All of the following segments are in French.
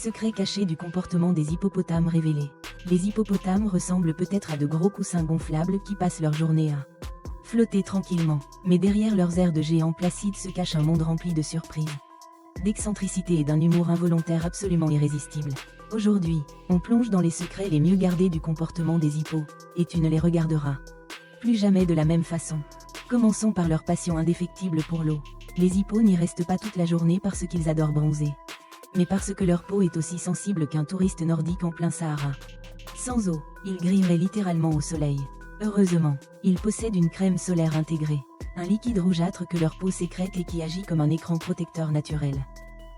Secret caché du comportement des hippopotames révélé. Les hippopotames ressemblent peut-être à de gros coussins gonflables qui passent leur journée à flotter tranquillement, mais derrière leurs airs de géants placides se cache un monde rempli de surprises, d'excentricité et d'un humour involontaire absolument irrésistible. Aujourd'hui, on plonge dans les secrets les mieux gardés du comportement des hippos, et tu ne les regarderas plus jamais de la même façon. Commençons par leur passion indéfectible pour l'eau. Les hippos n'y restent pas toute la journée parce qu'ils adorent bronzer, mais parce que leur peau est aussi sensible qu'un touriste nordique en plein Sahara. Sans eau, ils grilleraient littéralement au soleil. Heureusement, ils possèdent une crème solaire intégrée, un liquide rougeâtre que leur peau sécrète et qui agit comme un écran protecteur naturel.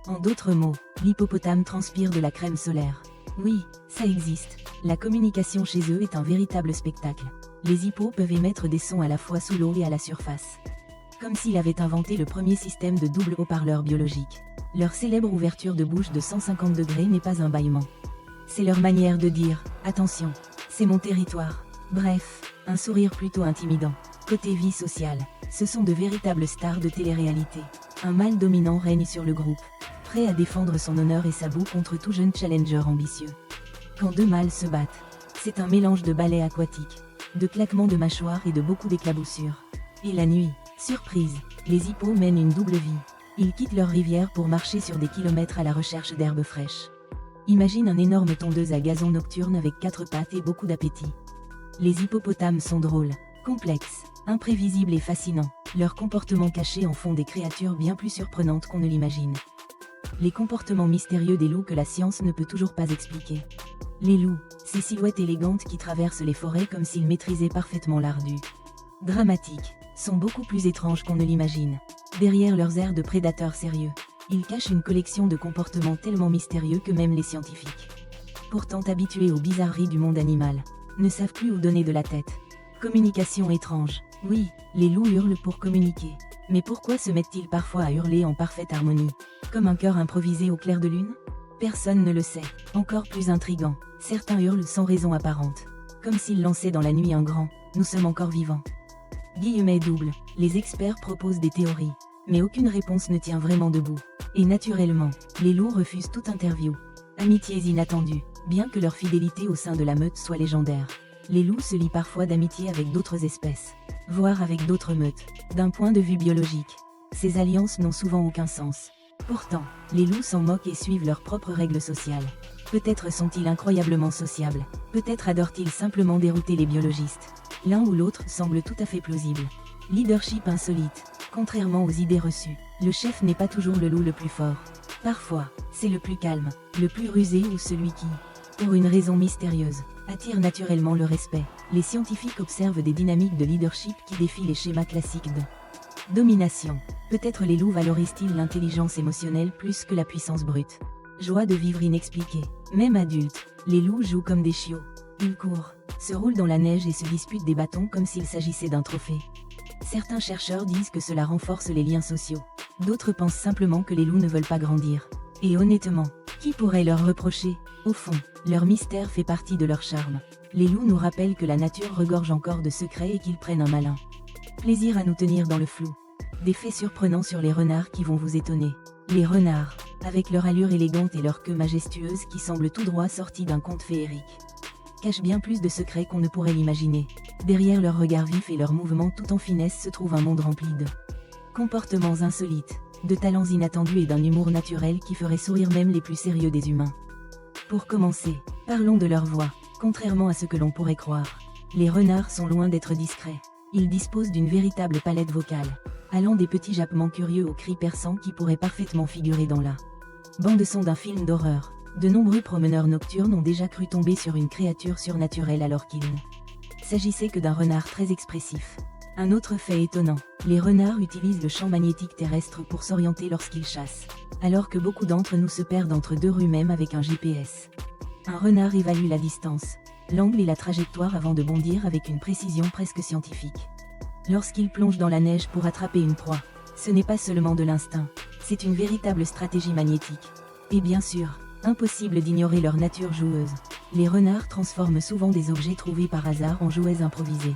En d'autres mots, l'hippopotame transpire de la crème solaire. Oui, ça existe. La communication chez eux est un véritable spectacle. Les hippos peuvent émettre des sons à la fois sous l'eau et à la surface, comme s'il avait inventé le premier système de double haut-parleur biologique. Leur célèbre ouverture de bouche de 150 degrés n'est pas un bâillement. C'est leur manière de dire « Attention, c'est mon territoire ». Bref, un sourire plutôt intimidant. Côté vie sociale, ce sont de véritables stars de télé-réalité. Un mâle dominant règne sur le groupe, prêt à défendre son honneur et sa boue contre tout jeune challenger ambitieux. Quand deux mâles se battent, c'est un mélange de ballet aquatique, de claquements de mâchoires et de beaucoup d'éclaboussures. Et la nuit, surprise, les hippos mènent une double vie. Ils quittent leur rivière pour marcher sur des kilomètres à la recherche d'herbes fraîches. Imagine un énorme tondeuse à gazon nocturne avec 4 pattes et beaucoup d'appétit. Les hippopotames sont drôles, complexes, imprévisibles et fascinants. Leurs comportements cachés en font des créatures bien plus surprenantes qu'on ne l'imagine. Les comportements mystérieux des loups que la science ne peut toujours pas expliquer. Les loups, ces silhouettes élégantes qui traversent les forêts comme s'ils maîtrisaient parfaitement l'art du dramatique, sont beaucoup plus étranges qu'on ne l'imagine. Derrière leurs airs de prédateurs sérieux, ils cachent une collection de comportements tellement mystérieux que même les scientifiques, pourtant habitués aux bizarreries du monde animal, ne savent plus où donner de la tête. Communication étrange. Oui, les loups hurlent pour communiquer. Mais pourquoi se mettent-ils parfois à hurler en parfaite harmonie, comme un chœur improvisé au clair de lune? Personne ne le sait. Encore plus intrigant, certains hurlent sans raison apparente, comme s'ils lançaient dans la nuit un grand « Nous sommes encore vivants ». Guillemets doubles, les experts proposent des théories, mais aucune réponse ne tient vraiment debout. Et naturellement, les loups refusent toute interview. Amitiés inattendues, bien que leur fidélité au sein de la meute soit légendaire. Les loups se lient parfois d'amitié avec d'autres espèces, voire avec d'autres meutes. D'un point de vue biologique, ces alliances n'ont souvent aucun sens. Pourtant, les loups s'en moquent et suivent leurs propres règles sociales. Peut-être sont-ils incroyablement sociables, peut-être adorent-ils simplement dérouter les biologistes. L'un ou l'autre semble tout à fait plausible. Leadership insolite. Contrairement aux idées reçues, le chef n'est pas toujours le loup le plus fort. Parfois, c'est le plus calme, le plus rusé ou celui qui, pour une raison mystérieuse, attire naturellement le respect. Les scientifiques observent des dynamiques de leadership qui défient les schémas classiques de domination. Peut-être les loups valorisent-ils l'intelligence émotionnelle plus que la puissance brute. Joie de vivre inexpliquée. Même adultes, les loups jouent comme des chiots. Ils courent, se roulent dans la neige et se disputent des bâtons comme s'il s'agissait d'un trophée. Certains chercheurs disent que cela renforce les liens sociaux. D'autres pensent simplement que les loups ne veulent pas grandir. Et honnêtement, qui pourrait leur reprocher? Au fond, leur mystère fait partie de leur charme. Les loups nous rappellent que la nature regorge encore de secrets et qu'ils prennent un malin plaisir à nous tenir dans le flou. Des faits surprenants sur les renards qui vont vous étonner. Les renards, avec leur allure élégante et leur queue majestueuse qui semble tout droit sortie d'un conte féerique, cachent bien plus de secrets qu'on ne pourrait l'imaginer. Derrière leur regard vif et leurs mouvements tout en finesse se trouve un monde rempli de comportements insolites, de talents inattendus et d'un humour naturel qui ferait sourire même les plus sérieux des humains. Pour commencer, parlons de leur voix. Contrairement à ce que l'on pourrait croire, les renards sont loin d'être discrets. Ils disposent d'une véritable palette vocale, allant des petits jappements curieux aux cris perçants qui pourraient parfaitement figurer dans la bande-son d'un film d'horreur. De nombreux promeneurs nocturnes ont déjà cru tomber sur une créature surnaturelle alors qu'il ne s'agissait que d'un renard très expressif. Un autre fait étonnant, les renards utilisent le champ magnétique terrestre pour s'orienter lorsqu'ils chassent, alors que beaucoup d'entre nous se perdent entre deux rues même avec un GPS. Un renard évalue la distance, l'angle et la trajectoire avant de bondir avec une précision presque scientifique. Lorsqu'il plonge dans la neige pour attraper une proie, ce n'est pas seulement de l'instinct, c'est une véritable stratégie magnétique. Et bien sûr, impossible d'ignorer leur nature joueuse. Les renards transforment souvent des objets trouvés par hasard en jouets improvisés.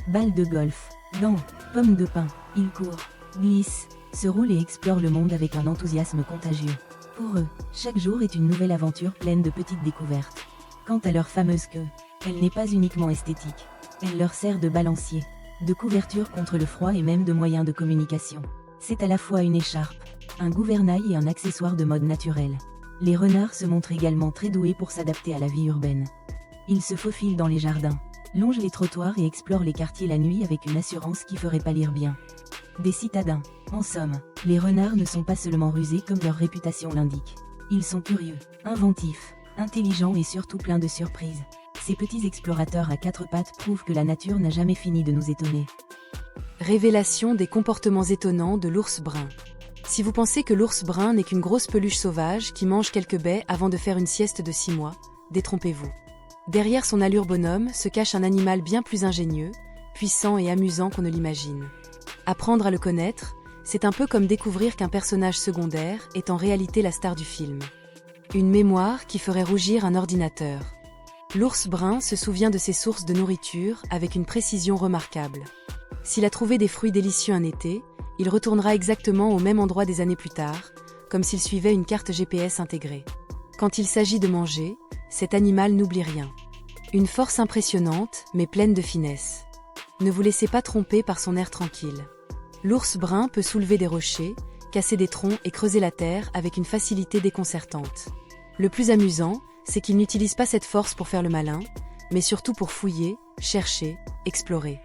Balles de golf, gants, pommes de pin, ils courent, glissent, se roulent et explorent le monde avec un enthousiasme contagieux. Pour eux, chaque jour est une nouvelle aventure pleine de petites découvertes. Quant à leur fameuse queue, elle n'est pas uniquement esthétique. Elle leur sert de balancier, de couverture contre le froid et même de moyen de communication. C'est à la fois une écharpe, un gouvernail et un accessoire de mode naturel. Les renards se montrent également très doués pour s'adapter à la vie urbaine. Ils se faufilent dans les jardins, longent les trottoirs et explorent les quartiers la nuit avec une assurance qui ferait pâlir bien des citadins. En somme, les renards ne sont pas seulement rusés comme leur réputation l'indique. Ils sont curieux, inventifs, intelligents et surtout pleins de surprises. Ces petits explorateurs à quatre pattes prouvent que la nature n'a jamais fini de nous étonner. Révélation des comportements étonnants de l'ours brun. Si vous pensez que l'ours brun n'est qu'une grosse peluche sauvage qui mange quelques baies avant de faire une sieste de 6 mois, détrompez-vous. Derrière son allure bonhomme se cache un animal bien plus ingénieux, puissant et amusant qu'on ne l'imagine. Apprendre à le connaître, c'est un peu comme découvrir qu'un personnage secondaire est en réalité la star du film. Une mémoire qui ferait rougir un ordinateur. L'ours brun se souvient de ses sources de nourriture avec une précision remarquable. S'il a trouvé des fruits délicieux un été, il retournera exactement au même endroit des années plus tard, comme s'il suivait une carte GPS intégrée. Quand il s'agit de manger, cet animal n'oublie rien. Une force impressionnante, mais pleine de finesse. Ne vous laissez pas tromper par son air tranquille. L'ours brun peut soulever des rochers, casser des troncs et creuser la terre avec une facilité déconcertante. Le plus amusant, c'est qu'il n'utilise pas cette force pour faire le malin, mais surtout pour fouiller, chercher, explorer.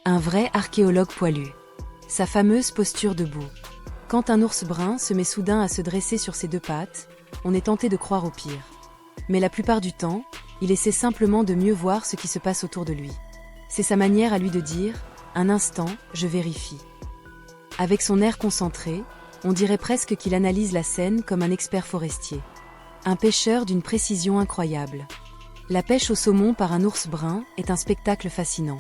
Un vrai archéologue poilu. Sa fameuse posture debout. Quand un ours brun se met soudain à se dresser sur ses deux pattes, on est tenté de croire au pire. Mais la plupart du temps, il essaie simplement de mieux voir ce qui se passe autour de lui. C'est sa manière à lui de dire « Un instant, je vérifie ». Avec son air concentré, on dirait presque qu'il analyse la scène comme un expert forestier. Un pêcheur d'une précision incroyable. La pêche au saumon par un ours brun est un spectacle fascinant.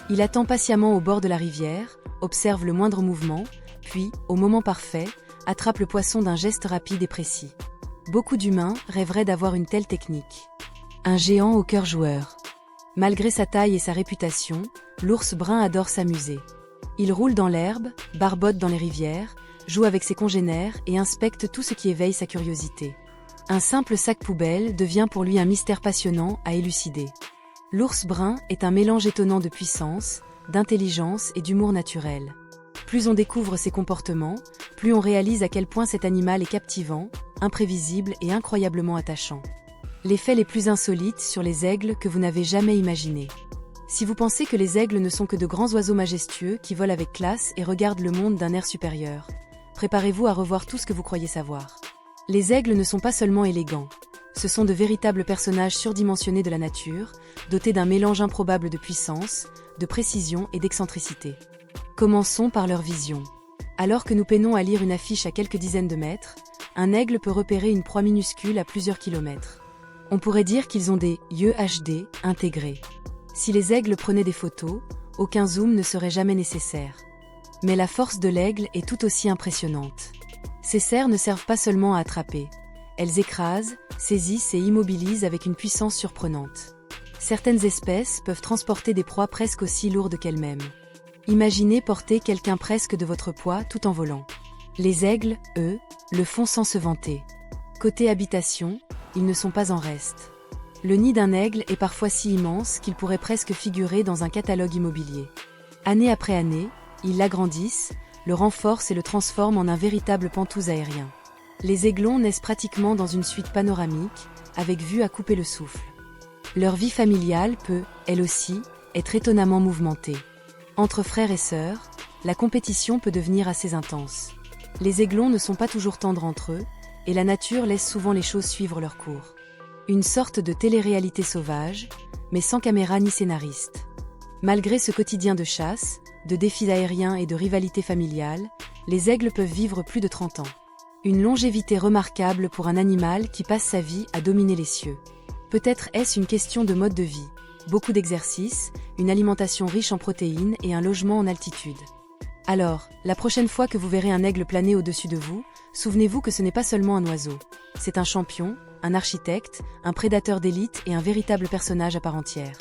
Il attend patiemment au bord de la rivière, observe le moindre mouvement, puis, au moment parfait, attrape le poisson d'un geste rapide et précis. Beaucoup d'humains rêveraient d'avoir une telle technique. Un géant au cœur joueur. Malgré sa taille et sa réputation, l'ours brun adore s'amuser. Il roule dans l'herbe, barbote dans les rivières, joue avec ses congénères et inspecte tout ce qui éveille sa curiosité. Un simple sac poubelle devient pour lui un mystère passionnant à élucider. L'ours brun est un mélange étonnant de puissance, d'intelligence et d'humour naturel. Plus on découvre ses comportements, plus on réalise à quel point cet animal est captivant, imprévisible et incroyablement attachant. Les faits les plus insolites sur les aigles que vous n'avez jamais imaginés. Si vous pensez que les aigles ne sont que de grands oiseaux majestueux qui volent avec classe et regardent le monde d'un air supérieur, préparez-vous à revoir tout ce que vous croyez savoir. Les aigles ne sont pas seulement élégants. Ce sont de véritables personnages surdimensionnés de la nature, dotés d'un mélange improbable de puissance, de précision et d'excentricité. Commençons par leur vision. Alors que nous peinons à lire une affiche à quelques dizaines de mètres, un aigle peut repérer une proie minuscule à plusieurs kilomètres. On pourrait dire qu'ils ont des yeux HD intégrés. Si les aigles prenaient des photos, aucun zoom ne serait jamais nécessaire. Mais la force de l'aigle est tout aussi impressionnante. Ces serres ne servent pas seulement à attraper. Elles écrasent, saisissent et immobilisent avec une puissance surprenante. Certaines espèces peuvent transporter des proies presque aussi lourdes qu'elles-mêmes. Imaginez porter quelqu'un presque de votre poids tout en volant. Les aigles, eux, le font sans se vanter. Côté habitation, ils ne sont pas en reste. Le nid d'un aigle est parfois si immense qu'il pourrait presque figurer dans un catalogue immobilier. Année après année, ils l'agrandissent, le renforcent et le transforment en un véritable pantouse aérien. Les aiglons naissent pratiquement dans une suite panoramique, avec vue à couper le souffle. Leur vie familiale peut, elle aussi, être étonnamment mouvementée. Entre frères et sœurs, la compétition peut devenir assez intense. Les aiglons ne sont pas toujours tendres entre eux, et la nature laisse souvent les choses suivre leur cours. Une sorte de télé-réalité sauvage, mais sans caméra ni scénariste. Malgré ce quotidien de chasse, de défis aériens et de rivalité familiale, les aigles peuvent vivre plus de 30 ans. Une longévité remarquable pour un animal qui passe sa vie à dominer les cieux. Peut-être est-ce une question de mode de vie. Beaucoup d'exercices, une alimentation riche en protéines et un logement en altitude. Alors, la prochaine fois que vous verrez un aigle planer au-dessus de vous, souvenez-vous que ce n'est pas seulement un oiseau. C'est un champion, un architecte, un prédateur d'élite et un véritable personnage à part entière.